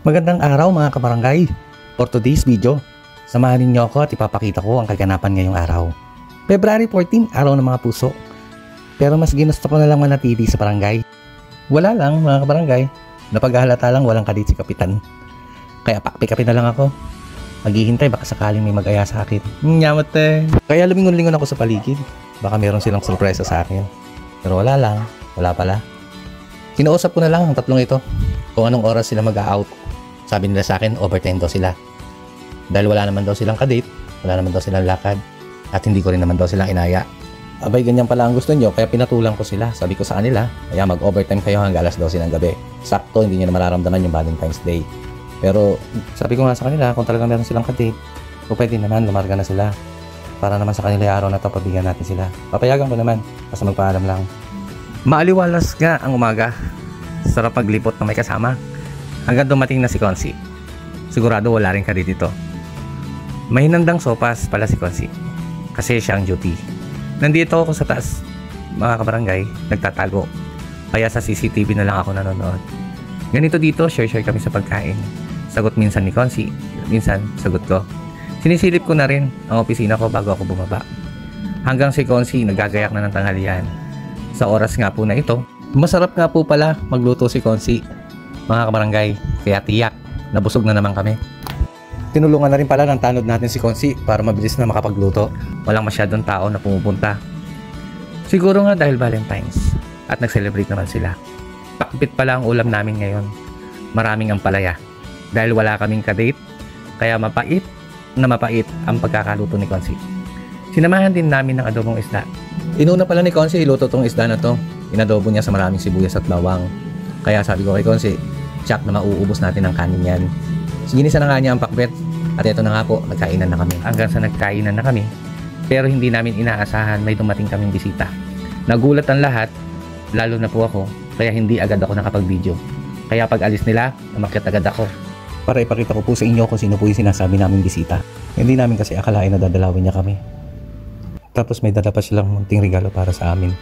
Magandang araw mga kabarangay. For today's video, samahan ninyo ako at ipapakita ko ang kaganapan ngayong araw. February 14, araw ng mga puso. Pero mas ginusto ko na lang manatili sa barangay. Wala lang mga kabarangay, napaghahalata lang walang kadit si Kapitan. Kaya pakpi-kapi na lang ako. Maghihintay baka sakaling may mag-aya sa akin. Nyamot eh. Kaya lumingon-lingon ako sa paligid. Baka meron silang sorpresa sa akin. Pero wala lang, wala pala. Kinausap ko na lang ang tatlong ito kung anong oras sila mag-out. Sabi nila sa akin, overtime daw sila. Dahil wala naman daw silang kadate, wala naman daw silang lakad, at hindi ko rin naman daw silang inaya. Abay, ganyan pala ang gusto nyo, kaya pinatulang ko sila. Sabi ko sa kanila, kaya mag-overtime kayo hanggang alas 12 ng gabi. Sakto, hindi nyo na mararamdaman yung Valentine's Day. Pero sabi ko nga sa kanila, kung talagang meron silang kadate, kung pwede naman, lumarga na sila. Para naman sa kanila yung araw na ito, pabigyan natin sila. Papayagan ko naman, basta magpaalam lang. Maaliwalas nga ang umaga. Sarap paglipot na may kasama. Hanggang dumating na si Consi. Sigurado wala rin kadate dito. May hinandang sopas pala si Consi. Kasi siya ang duty. Nandito ako sa taas, mga kabarangay, nagtatago. Kaya sa CCTV na lang ako nanonood. Ganito dito, share kami sa pagkain. Sagot minsan ni Consi, minsan sagot ko. Sinisilip ko na rin ang opisina ko bago ako bumaba. Hanggang si Consi nagagayak na ng tanghalian. Sa oras nga po na ito, masarap nga po pala magluto si Consi. Mga kabarangay, kaya tiyak, nabusog na naman kami. Tinulungan na rin pala ng tanod natin si Consi para mabilis na makapagluto. Walang masyadong tao na pumupunta. Siguro nga dahil Valentine's at nag-celebrate naman sila. Pakpit pala ang ulam namin ngayon. Maraming ampalaya. Dahil wala kaming kadate, kaya mapait ang pagkakaluto ni Consi. Sinamahan din namin ng adobong isda. Inuna pala ni Consi iluto tong isda na to. Inadobo niya sa maraming sibuyas at bawang. Kaya sabi ko kay Consi, tsak na mauubos natin ang kanin yan. Ginisa na nga niya ang pakbet. At ito na nga po, nagkainan na kami. Hanggang sa nagkainan na kami, pero hindi namin inaasahan may dumating kaming bisita. Nagulat ang lahat, lalo na po ako, kaya hindi agad ako nakapag-video. Kaya pag alis nila, umakyat agad ako. Para ipakita ko po sa inyo kung sino po yung sinasabi naming bisita. Hindi namin kasi akalain na dadalawin niya kami. Tapos may dala pa silang munting regalo para sa amin.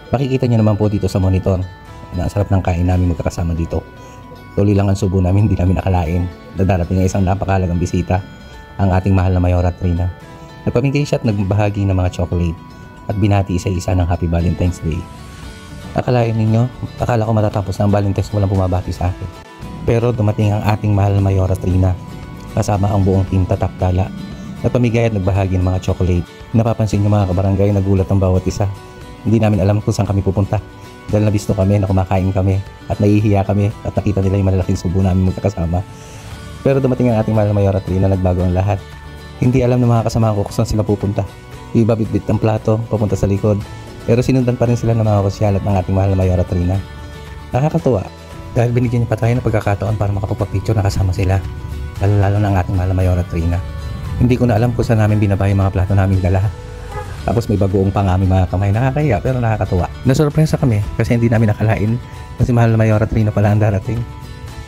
Makikita niyo naman po dito sa monitor. Nasarap ng kain namin magkakasama dito. Tuloy lang ang subo namin, hindi namin akalain. Darating ng isang napakahalagang bisita, ang ating mahal na Mayora Trina. Nagpamigay siya at nagbahagi ng mga chocolate at binati isa-isa ng Happy Valentine's Day. Akalain ninyo, akala ko matatapos na ang Valentine's walang bumabati sa akin. Pero dumating ang ating mahal na Mayora Trina, kasama ang buong team Tatak Gala. Nagpamigay at nagbahagi ng mga chocolate. Napapansin niyo mga kabarangay, nagulat ang bawat isa. Hindi namin alam kung saan kami pupunta. Dahil nabisto kami na kumakain kami at nahihiya kami at nakita nila yung malalaking subo namin magkakasama. Pero dumating ang ating mahal na Mayora Trina, nagbago ang lahat. Hindi alam ng mga kasama ko kung saan sila pupunta. Iba bitbit ang plato, papunta sa likod. Pero sinundan pa rin sila ng mga kasyalat ng ating mahal na Mayora Trina. Nakakatuwa dahil binigyan niya pa tayo ng pagkakataon para makapagpapicture na kasama sila. Lalo ng ating mahal na Mayora Trina. Hindi ko na alam kung saan namin binabay yung mga plato namin dala. Tapos may bagoong pang aming mga kamay. Nakakahiya pero nakakatuwa. Nasurpresa kami kasi hindi namin nakalain na si mahal na Mayora Trina pala ang darating.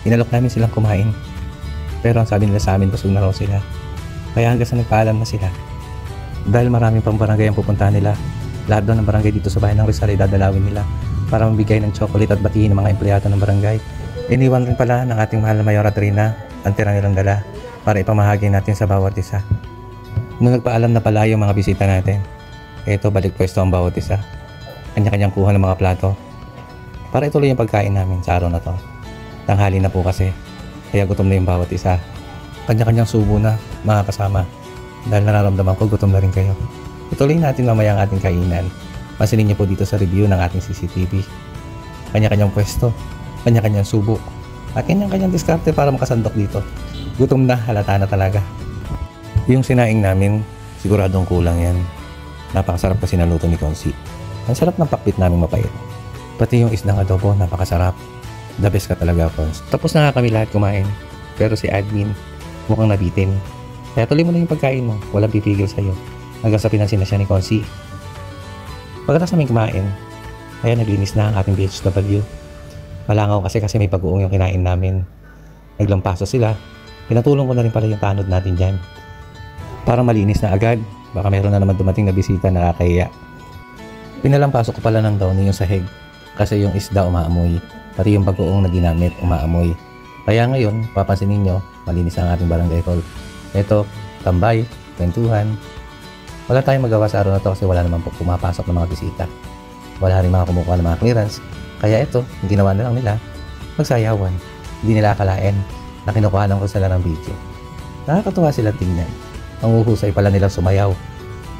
Inalok namin silang kumain. Pero ang sabi nila sa amin, busog na raw sila. Kaya hanggang sa nagpaalam na sila. Dahil maraming pang barangay ang pupuntahan nila. Lahat daw ng barangay dito sa bahay ng Rizal ay dadalawin nila para mabigay ng chocolate at batiin ng mga empleyado ng barangay. Iniwan rin pala ng ating mahal na Mayora Trina ang tira nilang dala para ipamahagi natin sa bawat isa. Nung nagpaalam na pala yung mga bisita natin, eto balik pwesto ang bawat isa. Kanya-kanyang kuha ng mga plato para ituloy yung pagkain namin sa araw na to. Tanghali na po kasi, kaya gutom na yung bawat isa. Kanya-kanyang subo na mga kasama. Dahil nararamdaman ko gutom na rin kayo. Ituloy natin mamaya ang ating kainan. Pansinin niyo po dito sa review ng ating CCTV. Kanya-kanyang pwesto, kanya-kanyang subo, at kanya-kanyang diskarte para makasandok dito. Gutom na, halata na talaga. Yung sinaing namin, siguradong kulang yan. Napakasarap kasi naluto ni Consi. Ang sarap ng pakbit naming mapait. Pati yung isdang adobo, napakasarap. The best ka talaga, Cons. Tapos na nga kami lahat kumain. Pero si admin, mukhang nabitin. Kaya tuloy mo na yung pagkain mo. Walang pipigil sa'yo. Hanggang sa pinansin na siya ni Consi. Pagkatapos namin kumain, kaya naglinis na ang ating BHW. Malangaw kasi may pag-uong yung kinain namin. Naglampaso sila. Pinatulong ko na rin pala yung tanod natin dyan. Para malinis na agad. Baka meron na naman dumating na bisita na nakakahiya. Pinalampasok ko pala ng downy yung sahig kasi yung isda umaamoy. Pati yung bagoong na ginamit umaamoy. Kaya ngayon, papansin ninyo, malinis ang ating barangay hall. Ito, tambay, kwentuhan. Wala tayong magawa sa araw na to kasi wala naman po pumapasok ng mga bisita. Wala rin mga kumukuha ng mga clearance. Kaya ito, yung ginawa na lang nila, magsayawan. Hindi nila akalain na kinukuhanan ko sila ng video. Nakakatuwa sila tingnan. Ang uhusay pala nilang sumayaw.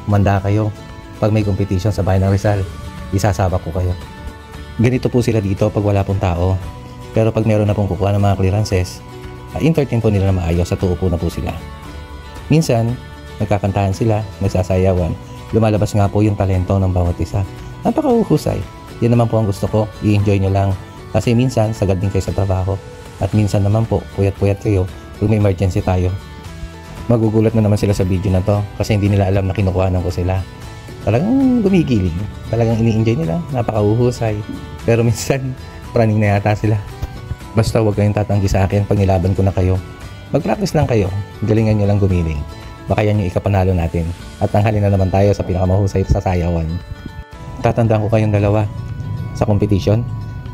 Umanda kayo. Pag may competition sa bayan ng Rizal, isasabak ko kayo. Ganito po sila dito pag wala pong tao. Pero pag meron na pong kukuha ng mga clearances, entertain po nila na maayos at uupo na po sila. Minsan, nagkakantahan sila, nagsasayawan. Lumalabas nga po yung talento ng bawat isa. Napakauhusay. Yan naman po ang gusto ko. I-enjoy nyo lang. Kasi minsan, sagad din kayo sa trabaho. At minsan naman po, puyat-puyat kayo kung may emergency tayo. Magugulat na naman sila sa video na to kasi hindi nila alam na kinukuhanan ko sila. Talagang gumigiling. Talagang ini-enjoy nila. Napakauhusay. Pero minsan, praning na yata sila. Basta huwag kayong tatanggi sa akin pag nilaban ko na kayo. Mag-practice lang kayo. Galingan nyo lang gumiling. Baka yan yung ikapanalo natin. At tanghalin na naman tayo sa pinakamahusay sa sayawan. Tatandaan ko kayong dalawa. Sa competition,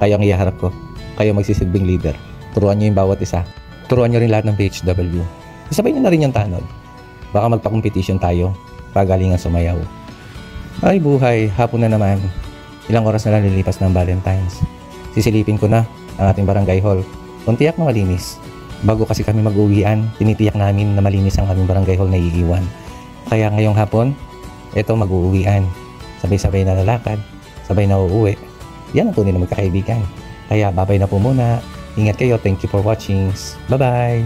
kayo ang ihaharap ko. Kayo magsisilbing leader. Turuan nyo yung bawat isa. Turuan nyo rin lahat ng PHW. Isabay nyo na rin yung tanod. Baka magpa-competition tayo. Pagalingan sumayaw. Ay buhay, hapon na naman. Ilang oras na lang lilipas ng Valentine's. Sisilipin ko na ang ating barangay hall. Kung tiyak na malinis. Bago kasi kami mag-uwian, tinitiyak namin na malinis ang aming barangay hall na iiwan. Kaya ngayong hapon, eto mag-uuwian. Sabay-sabay na lalakad, sabay na uuwi. Yan ang tunay na magkakaibigan. Kaya babay na po muna. Ingat kayo. Thank you for watching. Bye-bye.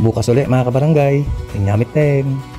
Bukas ulit mga kabarangay. Inyamit din.